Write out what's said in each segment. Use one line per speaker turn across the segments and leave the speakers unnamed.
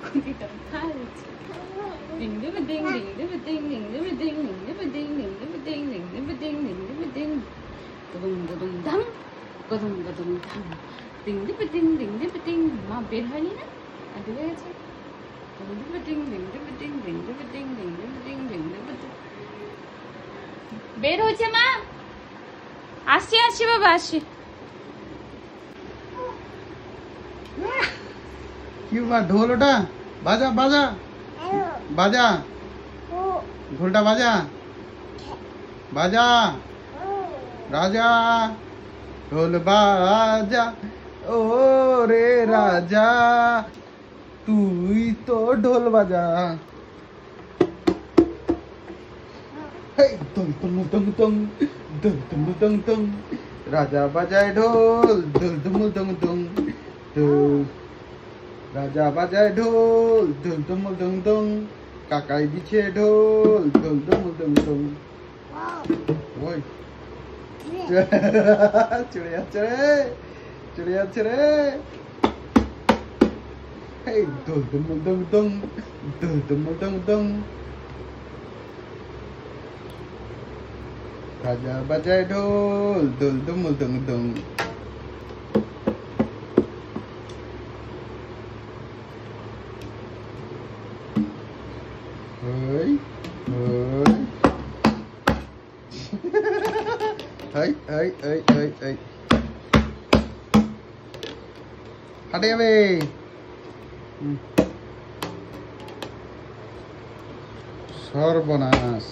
খুঁটিটা ভালছে ডিং ডিং ডিং ডিং ডিং ডিং ডিং ডিং ডিং ডিং ডিং ডিং ডিং ডিং ডিং ডিং ডিং গদুম গদুম ধাম গদুম গদুম ধাম ডিং ডিং ডিং ডিং ডিং ডিং মা বের হয়নি না আর ডুবে গেছে ডিং ডিং ডিং ডিং ডিং ডিং ডিং ডিং ডিং ডিং বের হয়েছে মা আসছি আসছি বাবা আসছি
কি বা ঢোল ওটা বাজা বাজা বাজা ঢোলটা বাজা বাজা রাজা ঢোল বাজা ও রে রাজা তুই তো ঢোল বাজা হেই টং টং টং টং টং টং টং টং রাজা বাজায় ঢোল ঢোল ঢুমুল টং টং রাজা বাজায় ঢোল ঢোল ঢুমুল টং টং কাকাই দিচ্ছে ঢোল ঢোল ঢুমুল টং টং ওই চলে যাচ্ছে রে চলে যাচ্ছে রে এই ঢোল ঢুমুল টং টং ঢোল ঢুমুল টং টং রাজা বাজায় ঢোল ঢোল ঢুমুল টং টং হই হই হই হই হই হই হই হাঁটে যাবে সর্বনাশ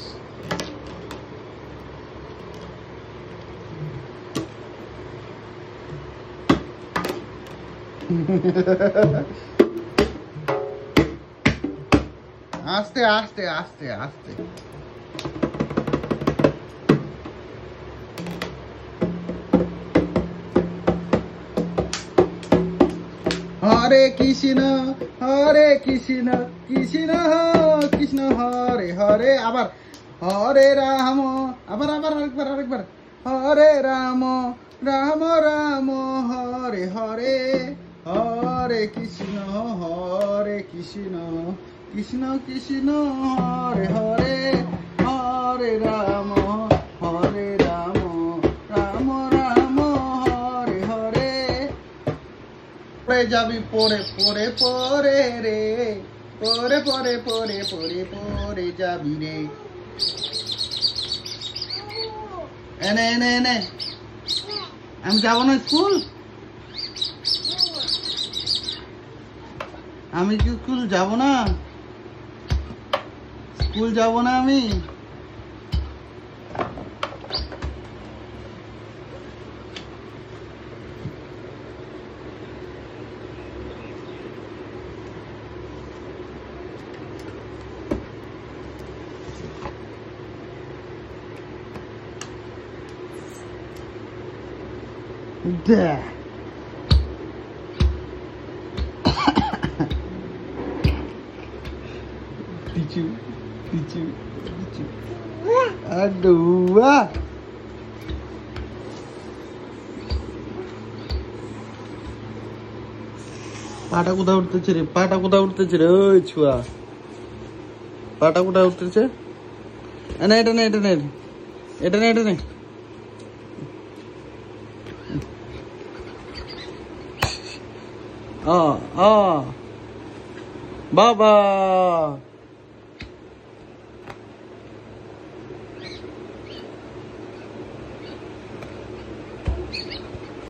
আস্তে আস্তে আস্তে আস্তে হরে কৃষ্ণ কৃষ্ণ কৃষ্ণ হরে হরে আবার হরে রাম আবার আবার আরেকবার আরেকবার হরে রাম রাম রাম হরে হরে হরে কৃষ্ণ কৃষ্ণ কৃষ্ণ হরে হরে হরে রাম রাম রাম হরে হরে পরে যাবি পরে পরে পরে রে পরে পরে পরে পরে পরে যাবি রে এনে এনে এনে আমি যাবো না স্কুল আমি কি স্কুল যাবো না স্কুল যাবো না আমি There. Pichu. Aduh. পাটা কোথায় উঠতেছে রে পাটা কোথায় উঠতেছে রে ওই ছুয়া পাটা কোথায় উঠতেছে না এটা না এটা না এটা না এটা না বাবা